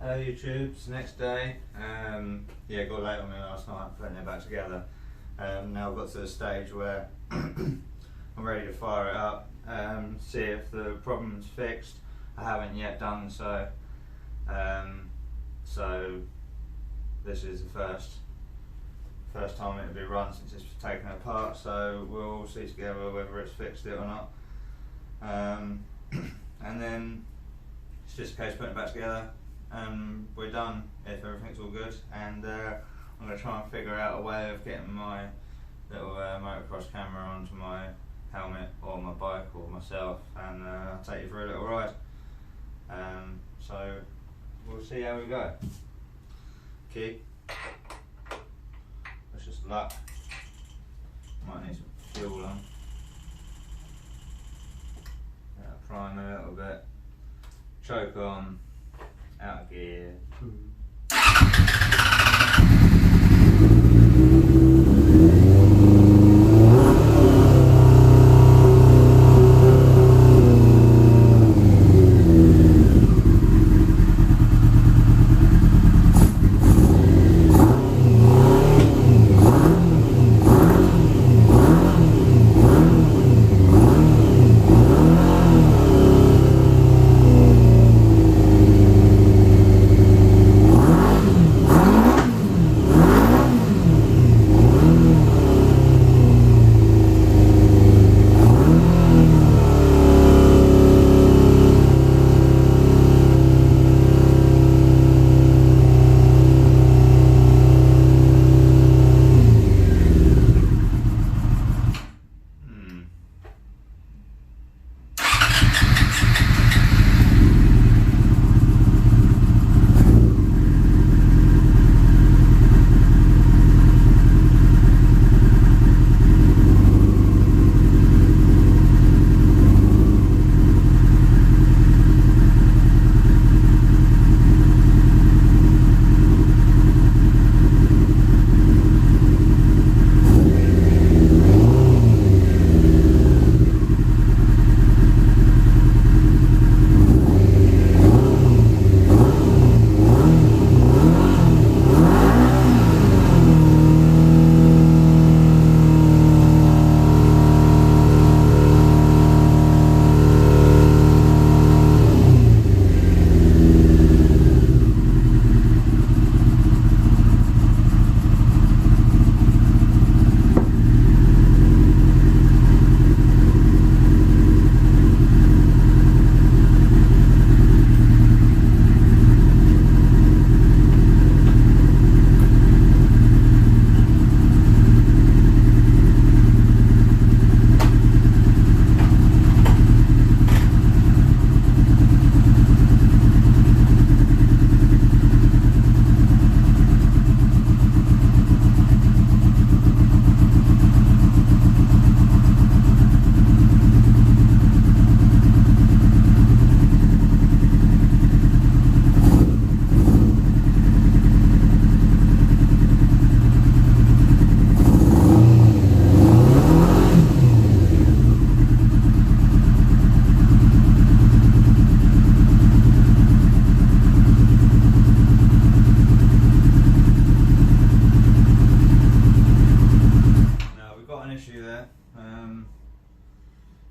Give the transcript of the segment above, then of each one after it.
Hello YouTube, it's the next day. Yeah, got late on me last night putting it back together. Now I've got to the stage where I'm ready to fire it up, see if the problem's fixed. I haven't yet done so. So this is the first time it'll be run since it's taken apart, so we'll see together whether it's fixed it or not. And then it's just a case of putting it back together. We're done if everything's all good, and I'm going to try and figure out a way of getting my little motocross camera onto my helmet or my bike or myself, and I'll take you for a little ride. So we'll see how we go. Key. That's just luck. Might need some fuel on. Prime a little bit. Choke on. Out of gear.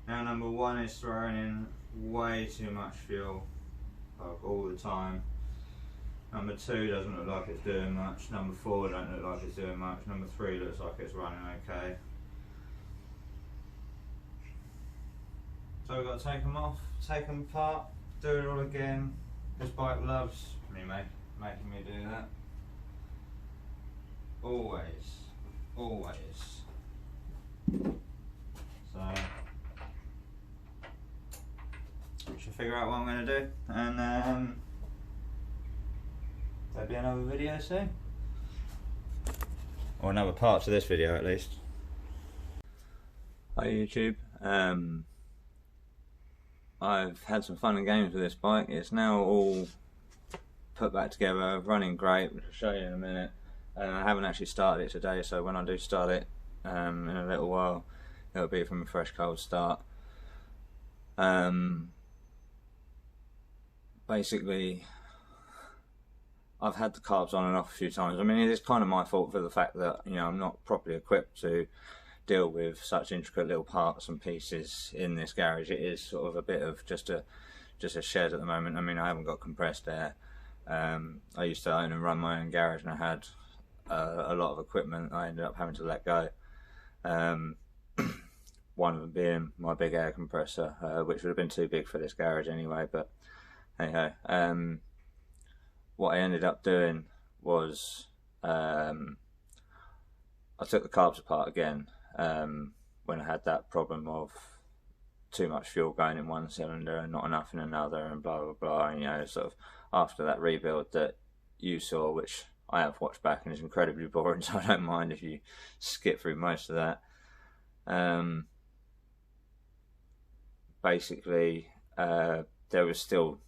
Now number one is throwing in way too much fuel, like all the time. Number two doesn't look like it's doing much. Number four don't look like it's doing much. Number three looks like it's running okay. So we've got to take them off, take them apart, do it all again. This bike loves me making me do that. Always, always. So I should figure out what I'm going to do, and there'll be another video soon, or another part to this video at least. Hi YouTube. I've had some fun and games with this bike. It's now all put back together, running great, which I'll show you in a minute. I haven't actually started it today, so when I do start it in a little while, it'll be from a fresh cold start. Basically I've had the carbs on and off a few times. I mean, it is kind of my fault for the fact that, you know, I'm not properly equipped to deal with such intricate little parts and pieces in this garage. It is sort of a bit of just a shed at the moment. I mean, I haven't got compressed air. I used to own and run my own garage, and I had a lot of equipment I ended up having to let go. One of them being my big air compressor, which would have been too big for this garage anyway, but hey ho. What I ended up doing was I took the carbs apart again when I had that problem of too much fuel going in one cylinder and not enough in another, and blah blah blah. And, you know, sort of after that rebuild that you saw, which I have watched back and is incredibly boring, so I don't mind if you skip through most of that. Basically, there was still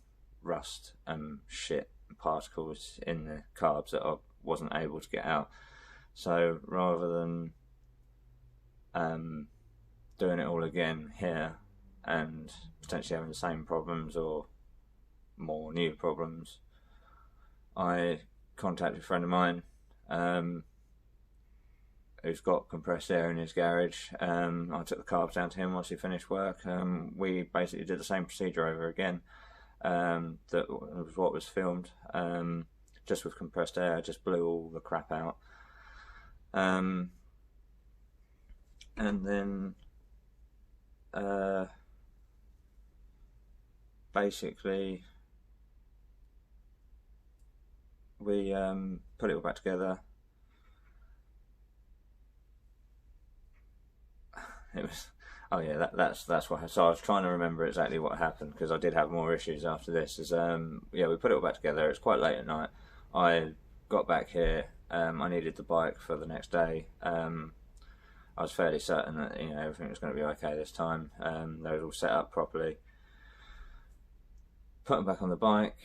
rust and shit and particles in the carbs that I wasn't able to get out. So rather than doing it all again here and potentially having the same problems or more new problems, I contacted a friend of mine who's got compressed air in his garage. I took the carbs down to him once he finished work. We basically did the same procedure over again. That was what was filmed, just with compressed air. Just blew all the crap out, and then basically we put it all back together. It was, oh yeah, that's what. So I was trying to remember exactly what happened, because I did have more issues after this. Yeah, we put it all back together. It's quite late at night. I got back here. I needed the bike for the next day. I was fairly certain that, you know, everything was going to be okay this time. They was all set up properly. Put them back on the bike.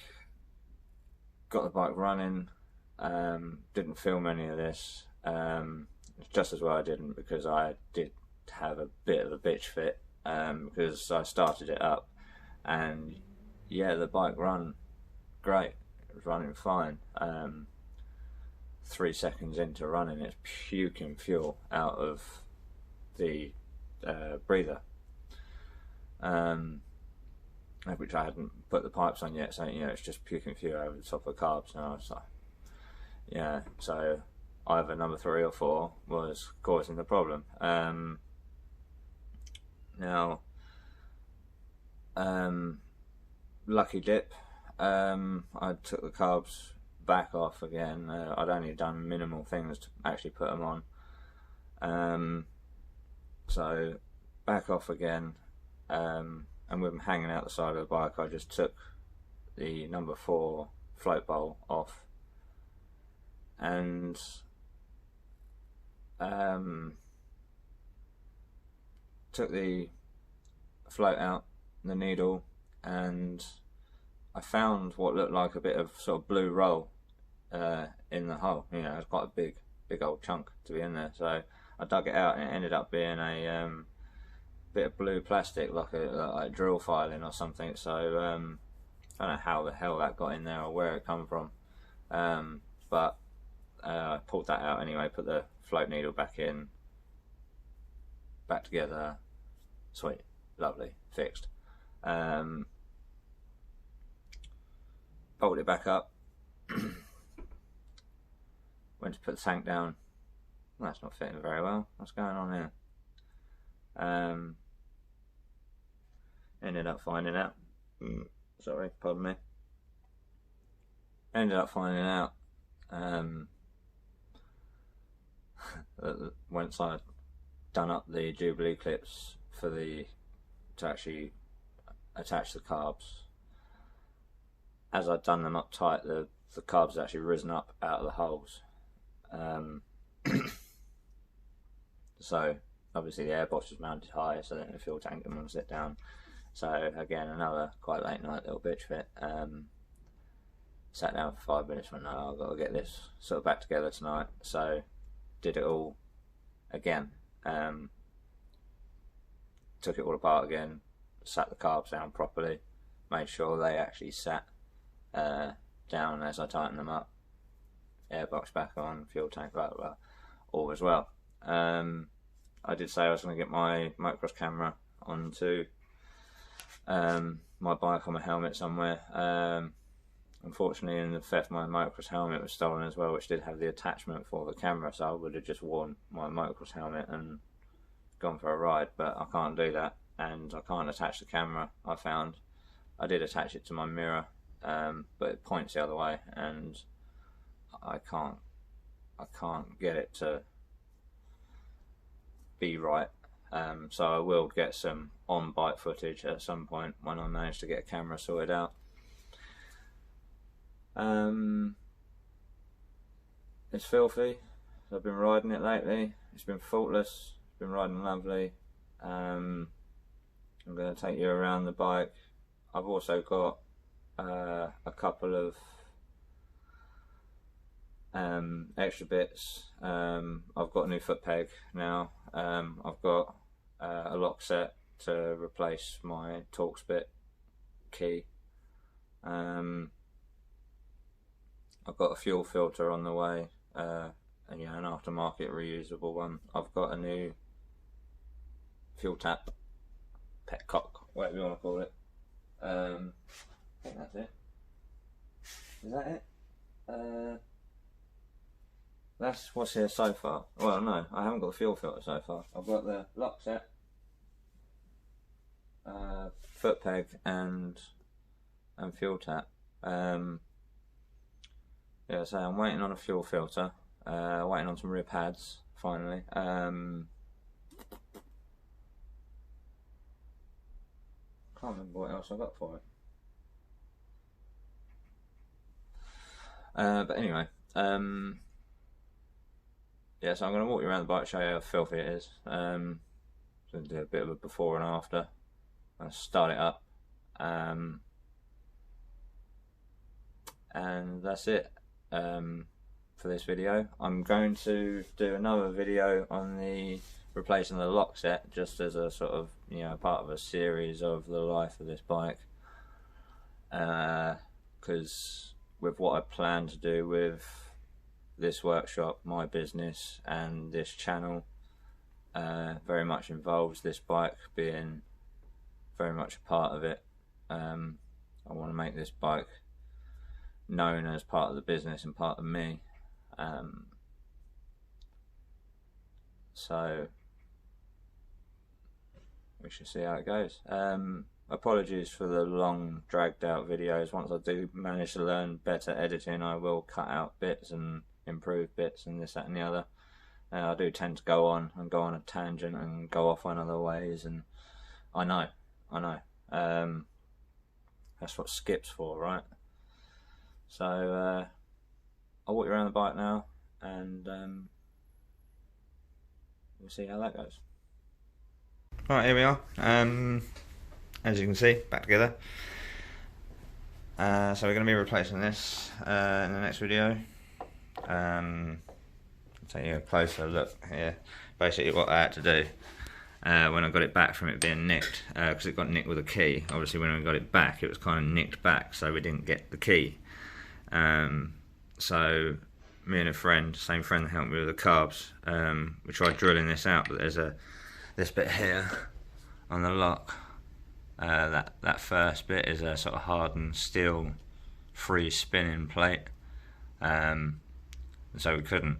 Got the bike running. Didn't film any of this. Just as well I didn't, because I did have a bit of a bitch fit, because I started it up, and yeah, the bike run great. It was running fine. 3 seconds into running, it's puking fuel out of the breather, which I hadn't put the pipes on yet, so, you know, it's just puking fuel over the top of the carbs. And I was like, yeah, so either number 3 or 4 was causing the problem. Now, lucky dip, I took the carbs back off again. I'd only done minimal things to actually put them on. So back off again, and with them hanging out the side of the bike, I just took the number 4 float bowl off, and took the float out, the needle, and I found what looked like a bit of sort of blue roll in the hole. You know, it was quite a big old chunk to be in there. So I dug it out, and it ended up being a bit of blue plastic, like drill filing or something. So I don't know how the hell that got in there or where it come from, but I pulled that out anyway. Put the float needle back in, back together. Sweet, lovely, fixed. Bolted it back up. Went to put the tank down. Well, that's not fitting very well. What's going on here? Ended up finding out. Sorry, pardon me. Ended up finding out. Once I'd done up the Jubilee clips for to actually attach the carbs, as I'd done them up tight, the carbs had actually risen up out of the holes. So obviously the airbox was mounted high, so then the fuel tank didn't want to sit down. So again, another quite late night little bitch fit. Sat down for 5 minutes, went, no, I've got to get this sort of back together tonight. So did it all again. Took it all apart again, sat the carbs down properly, made sure they actually sat down as I tightened them up, airbox back on, fuel tank, blah blah blah, all as well. I did say I was going to get my motocross camera onto my bike on my helmet somewhere. Unfortunately, in the theft, my motocross helmet was stolen as well, which did have the attachment for the camera, so I would have just worn my motocross helmet and gone for a ride, but I can't do that, and I can't attach the camera. I found I did attach it to my mirror, but it points the other way, and I can't get it to be right. So I will get some on-bike footage at some point when I manage to get a camera sorted out. It's filthy. I've been riding it lately. It's been faultless. It's been riding lovely. I'm going to take you around the bike. I've also got a couple of extra bits. I've got a new foot peg now. I've got a lock set to replace my Torx bit key. I've got a fuel filter on the way, and yeah, an aftermarket reusable one. I've got a new fuel tap, petcock, whatever you want to call it. I think that's it. Is that it? That's what's here so far. Well, no, I haven't got the fuel filter so far. I've got the lock set, foot peg, and fuel tap. Yeah, so I'm waiting on a fuel filter, waiting on some rear pads, finally. Can't remember what else I got for it. But anyway, yeah, so I'm going to walk you around the bike, show you how filthy it is. So do a bit of a before and after. I'll start it up. And that's it for this video. I'm going to do another video on the replacing the lock set, just as a sort of, you know, part of a series of the life of this bike, because with what I plan to do with this workshop, my business and this channel, very much involves this bike being very much a part of it. I want to make this bike known as part of the business and part of me. So we shall see how it goes. Apologies for the long dragged out videos. Once I do manage to learn better editing, I will cut out bits and improve bits and this, that and the other. I do tend to go on a tangent and go off on other ways, and I know. That's what skip's for, right? So I'll walk you around the bike now, and we'll see how that goes. Right, here we are. As you can see, back together. So we're going to be replacing this in the next video. I'll take you a closer look here. Basically what I had to do when I got it back from it being nicked, because it got nicked with a key. Obviously when I got it back, it was kind of nicked back, so we didn't get the key. So me and a friend, same friend that helped me with the carbs, we tried drilling this out, but there's this bit here on the lock. That first bit is a sort of hardened steel free spinning plate, so we couldn't,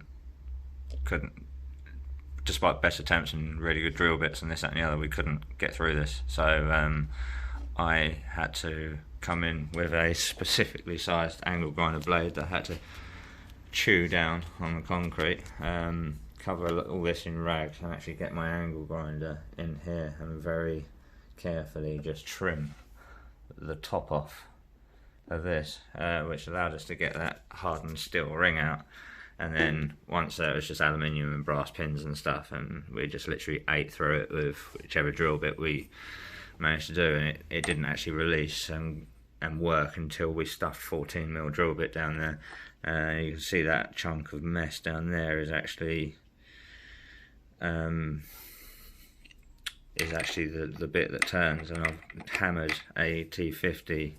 despite best attempts and really good drill bits and this, that and the other, we couldn't get through this. So I had to come in with a specifically sized angle grinder blade that had to chew down on the concrete, cover all this in rags, and actually get my angle grinder in here and very carefully just trim the top off of this, which allowed us to get that hardened steel ring out. And then once there, it was just aluminium and brass pins and stuff, and we just literally ate through it with whichever drill bit we managed to do, and it didn't actually release and work until we stuffed 14mm drill bit down there. You can see that chunk of mess down there is actually the bit that turns, and I've hammered a T50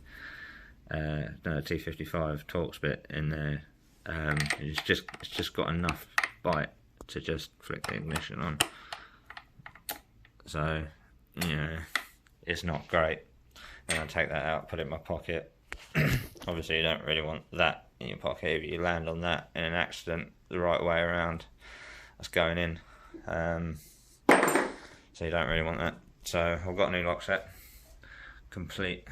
no, T55 Torx bit in there It's just got enough bite to just flick the ignition on. So, you know, it's not great. Then I take that out, put it in my pocket. Obviously you don't really want that in your pocket. If you land on that in an accident the right way around, that's going in. So you don't really want that. So I've got a new lock set, complete,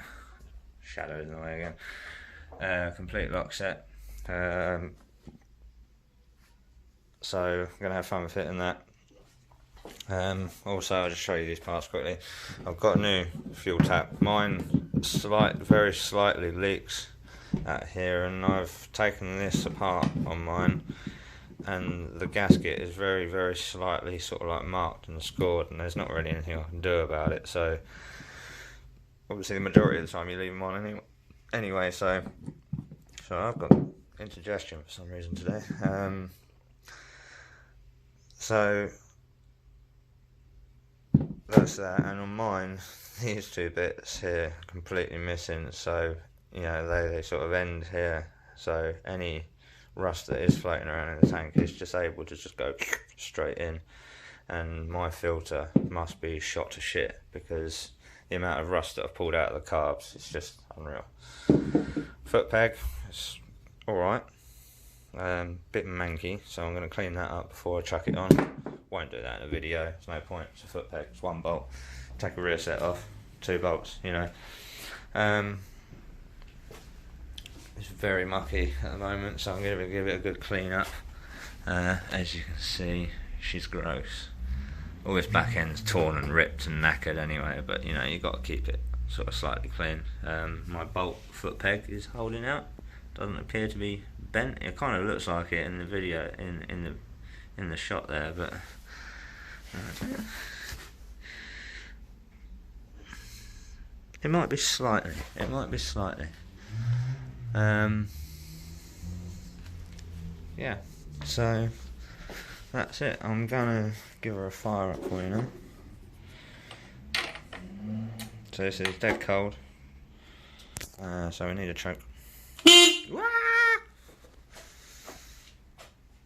shadows in the way again, complete lock set. So I'm going to have fun with fitting that. Also, I'll just show you these parts quickly. I've got a new fuel tap. Mine very slightly leaks out here, and I've taken this apart on mine, and the gasket is very slightly sort of like marked and scored, and there's not really anything I can do about it. So obviously the majority of the time you leave them on anyway. So I've got indigestion for some reason today. So that's that, and on mine these two bits here are completely missing, so you know they sort of end here, so any rust that is floating around in the tank is just able to just go straight in, and my filter must be shot to shit because the amount of rust that I've pulled out of the carbs is just unreal. Foot peg, it's alright, bit manky, so I'm going to clean that up before I chuck it on. Won't do that in a video, there's no point. It's a foot peg, it's one bolt. Take a rear set off, 2 bolts, you know. It's very mucky at the moment, so I'm going to give it a good clean up. As you can see, she's gross. All this back end's torn and ripped and knackered anyway, but you know, you've got to keep it sort of slightly clean. My bolt foot peg is holding out, doesn't appear to be bent. It kind of looks like it in the video, in the shot there, but it might be slightly. Yeah, so that's it. I'm gonna give her a fire up for you now. So this is dead cold. So we need a choke.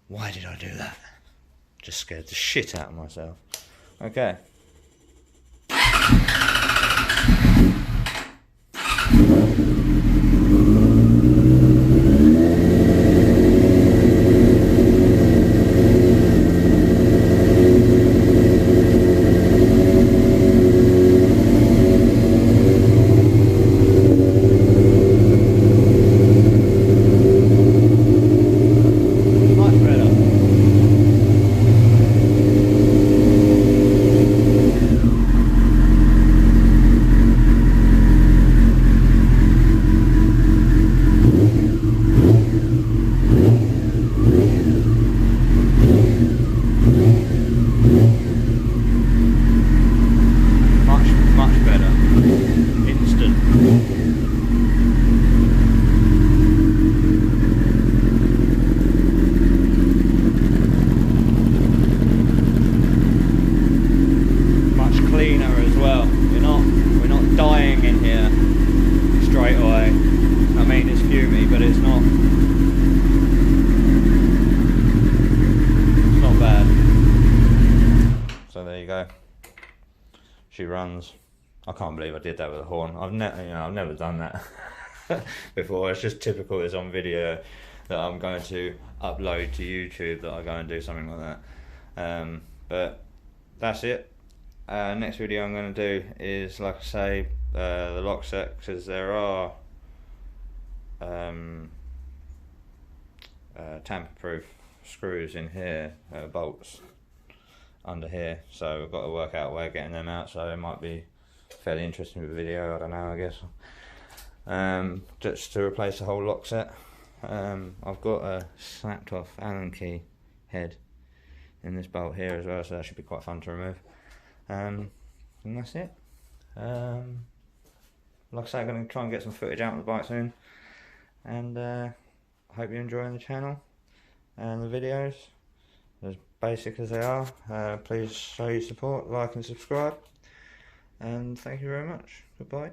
Why did I do that? Just scared the shit out of myself. Okay. She runs. I can't believe I did that with a horn. I've never done that before. It's just typical. It's on video that I'm going to upload to YouTube that I go and do something like that. But that's it. Next video I'm going to do is, like I say, the lock set, because there are tamper-proof screws in here, bolts under here, so I've got to work out a way of getting them out, so it might be fairly interesting video, I don't know, I guess. Just to replace the whole lock set. I've got a snapped off Allen key head in this bolt here as well, so that should be quite fun to remove. And that's it. Like I say, I'm going to try and get some footage out on the bike soon, and I hope you're enjoying the channel and the videos, as basic as they are. Please show your support, like and subscribe, and thank you very much. Goodbye.